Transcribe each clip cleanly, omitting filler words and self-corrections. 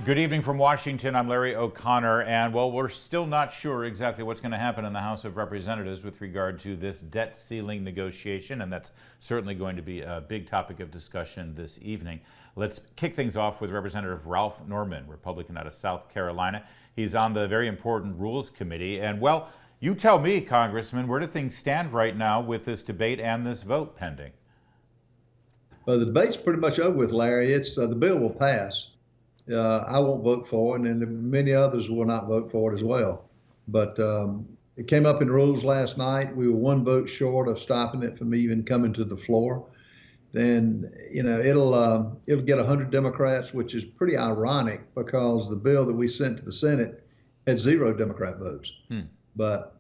Good evening from Washington. I'm Larry O'Connor, and well, we're still not sure exactly what's going to happen in the House of Representatives with regard to this debt ceiling negotiation, and that's certainly going to be a big topic of discussion this evening. Let's kick things off with Representative Ralph Norman, Republican out of South Carolina. He's on the very important Rules Committee, and well, you tell me, Congressman, where do things stand right now with this debate and this vote pending? Well, the debate's pretty much over with, Larry. The bill will pass. I won't vote for it, and many others will not vote for it as well. But it came up in rules last night. We were one vote short of stopping it from even coming to the floor. Then, it'll get 100 Democrats, which is pretty ironic because the bill that we sent to the Senate had 0 Democrat votes. But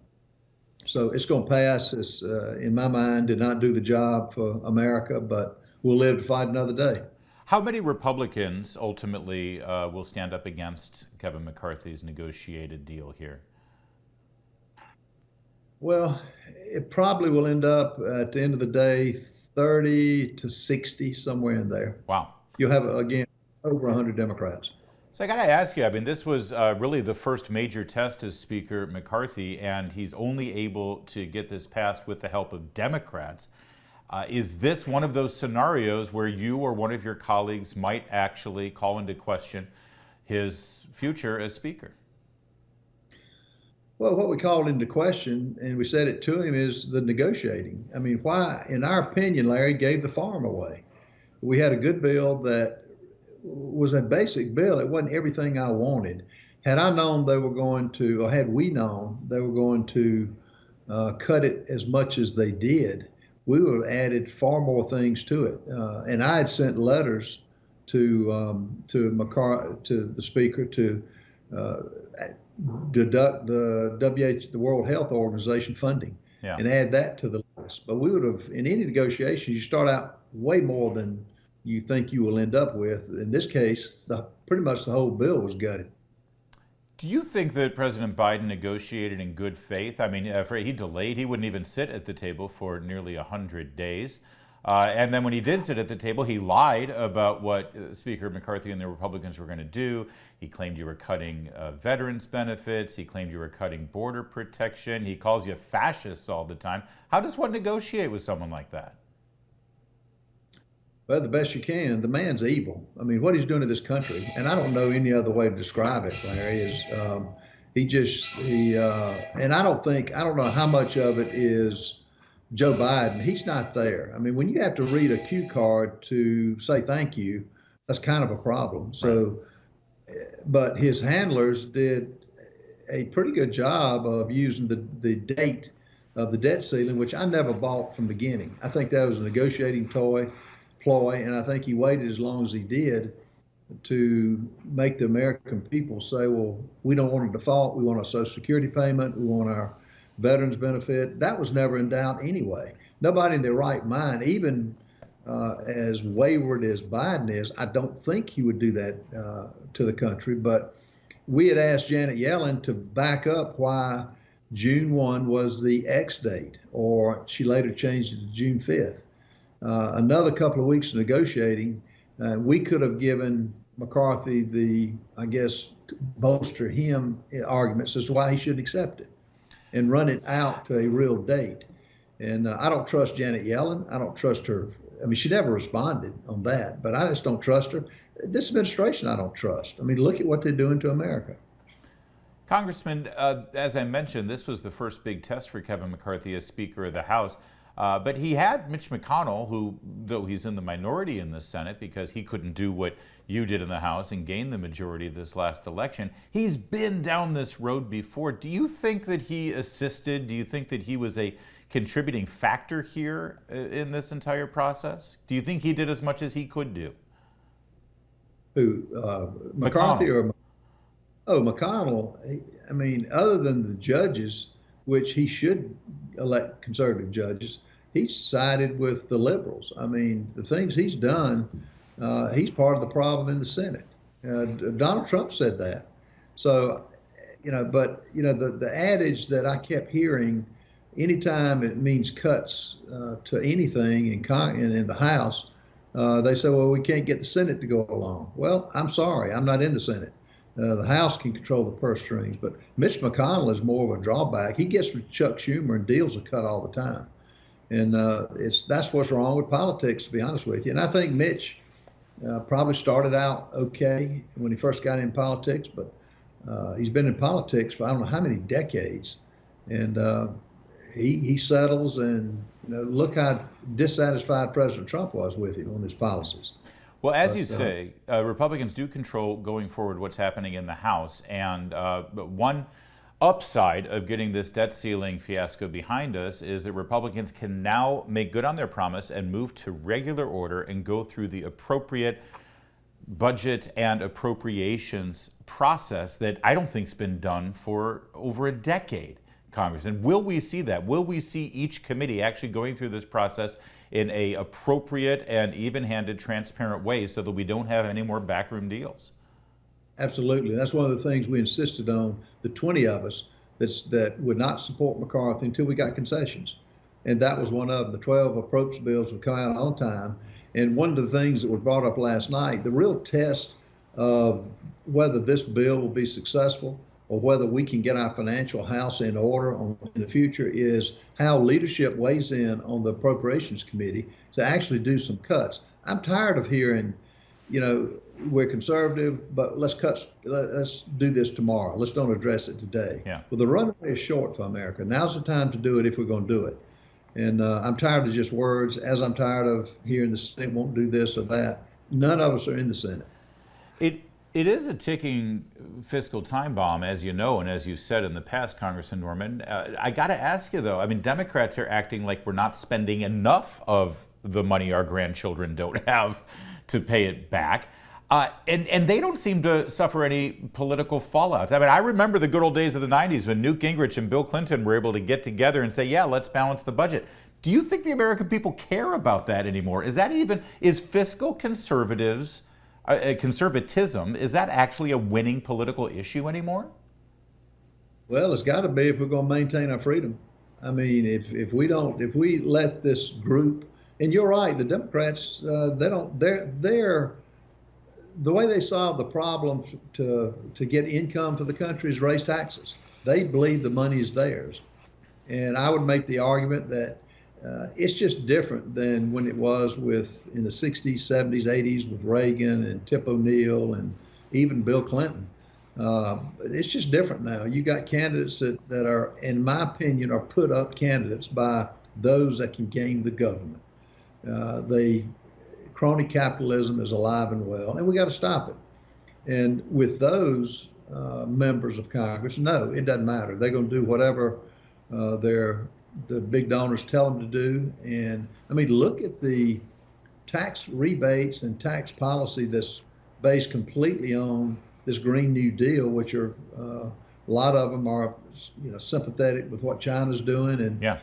so it's going to pass. It's, in my mind, did not do the job for America, but we'll live to fight another day. How many Republicans ultimately will stand up against Kevin McCarthy's negotiated deal here? Well, it probably will end up at the end of the day, 30 to 60, somewhere in there. Wow. You'll have, again, over 100 Democrats. So I got to ask you, I mean, this was really the first major test of Speaker McCarthy, and he's only able to get this passed with the help of Democrats. Is this one of those scenarios where you or one of your colleagues might actually call into question his future as Speaker? Well, what we called into question, and we said it to him, is the negotiating. I mean, why, in our opinion, Larry, gave the farm away? We had a good bill that was a basic bill. It wasn't everything I wanted. Had I known they were going to, or had we known they were going to cut it as much as they did, we would have added far more things to it. And I had sent letters to the Speaker to deduct the World Health Organization funding and add that to the list. But we would have, in any negotiation, you start out way more than you think you will end up with. In this case, pretty much the whole bill was gutted. Do you think that President Biden negotiated in good faith? I mean, he delayed. He wouldn't even sit at the table for nearly 100 days. And then when he did sit at the table, he lied about what Speaker McCarthy and the Republicans were going to do. He claimed you were cutting veterans' benefits. He claimed you were cutting border protection. He calls you fascists all the time. How does one negotiate with someone like that? Well, the best you can. The man's evil. I mean, what he's doing to this country, and I don't know any other way to describe it, Larry, is and I don't know how much of it is Joe Biden. He's not there. I mean, when you have to read a cue card to say thank you, that's kind of a problem. So, but his handlers did a pretty good job of using the date of the debt ceiling, which I never bought from the beginning. I think that was a negotiating ploy, and I think he waited as long as he did to make the American people say, well, we don't want a default, we want a Social Security payment, we want our veterans benefit. That was never in doubt anyway. Nobody in their right mind, even as wayward as Biden is, I don't think he would do that to the country. But we had asked Janet Yellen to back up why June 1 was the X date, or she later changed it to June 5th. Another couple of weeks of negotiating, we could have given McCarthy bolster him arguments as to why he shouldn't accept it and run it out to a real date. And I don't trust Janet Yellen. I don't trust her. I mean, she never responded on that, but I just don't trust her. This administration, I don't trust. I mean, look at what they're doing to America. Congressman, as I mentioned, this was the first big test for Kevin McCarthy as Speaker of the House. But he had Mitch McConnell, who, though he's in the minority in the Senate because he couldn't do what you did in the House and gain the majority this last election, he's been down this road before. Do you think that he assisted? Do you think that he was a contributing factor here in this entire process? Do you think he did as much as he could do? Who, McCarthy or? Oh, McConnell. I mean, other than the judges, which he should elect conservative judges, he's sided with the liberals. I mean, the things he's done, he's part of the problem in the Senate. Donald Trump said that. So, the adage that I kept hearing, anytime it means cuts to anything in the House, They say, well, we can't get the Senate to go along. Well, I'm sorry, I'm not in the Senate. The House can control the purse strings, but Mitch McConnell is more of a drawback. He gets with Chuck Schumer and deals are cut all the time. And that's what's wrong with politics, to be honest with you. And I think Mitch probably started out okay when he first got in politics, but he's been in politics for I don't know how many decades. And he settles, and look how dissatisfied President Trump was with him on his policies. Well, as you say, Republicans do control going forward what's happening in the House. And one upside of getting this debt ceiling fiasco behind us is that Republicans can now make good on their promise and move to regular order and go through the appropriate budget and appropriations process that I don't think's been done for over a decade, Congress. And will we see that? Will we see each committee actually going through this process in a appropriate and even-handed, transparent way so that we don't have any more backroom deals? Absolutely. That's one of the things we insisted on, the 20 of us that would not support McCarthy until we got concessions. And that was one of them. The 12 approach bills would come out on time. And one of the things that was brought up last night, the real test of whether this bill will be successful or whether we can get our financial house in order in the future, is how leadership weighs in on the Appropriations Committee to actually do some cuts. I'm tired of hearing, we're conservative, but let's do this tomorrow. Let's don't address it today. Yeah. Well, the runway is short for America. Now's the time to do it if we're going to do it. And I'm tired of just words, as I'm tired of hearing the Senate won't do this or that. None of us are in the Senate. It is a ticking fiscal time bomb, as you know, and as you said in the past, Congressman Norman. I got to ask you, though, I mean, Democrats are acting like we're not spending enough of the money our grandchildren don't have to pay it back. And they don't seem to suffer any political fallout. I mean, I remember the good old days of the 90s when Newt Gingrich and Bill Clinton were able to get together and say, yeah, let's balance the budget. Do you think the American people care about that anymore? Is fiscal conservatism, is that actually a winning political issue anymore? Well, it's got to be if we're going to maintain our freedom. I mean, if we let this group, and you're right, the Democrats, the way they solve the problem to get income for the country is raise taxes. They believe the money is theirs. And I would make the argument that it's just different than when it was in the 60s, 70s, 80s with Reagan and Tip O'Neill and even Bill Clinton. It's just different now. You got candidates that are, in my opinion, are put up candidates by those that can game the government. The crony capitalism is alive and well, and we got to stop it. And with those members of Congress, no, it doesn't matter. They're going to do whatever the big donors tell them to do. And I mean, look at the tax rebates and tax policy that's based completely on this Green New Deal, which are a lot of them are sympathetic with what China's doing. And yeah.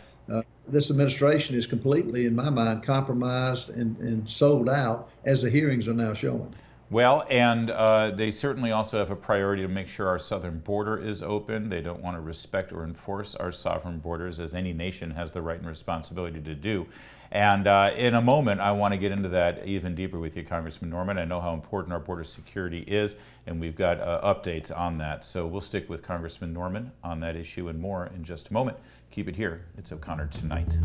This administration is completely, in my mind, compromised and sold out, as the hearings are now showing. Well, and they certainly also have a priority to make sure our southern border is open. They don't want to respect or enforce our sovereign borders, as any nation has the right and responsibility to do. And in a moment, I want to get into that even deeper with you, Congressman Norman. I know how important our border security is, and we've got updates on that. So we'll stick with Congressman Norman on that issue and more in just a moment. Keep it here. It's O'Connor Tonight.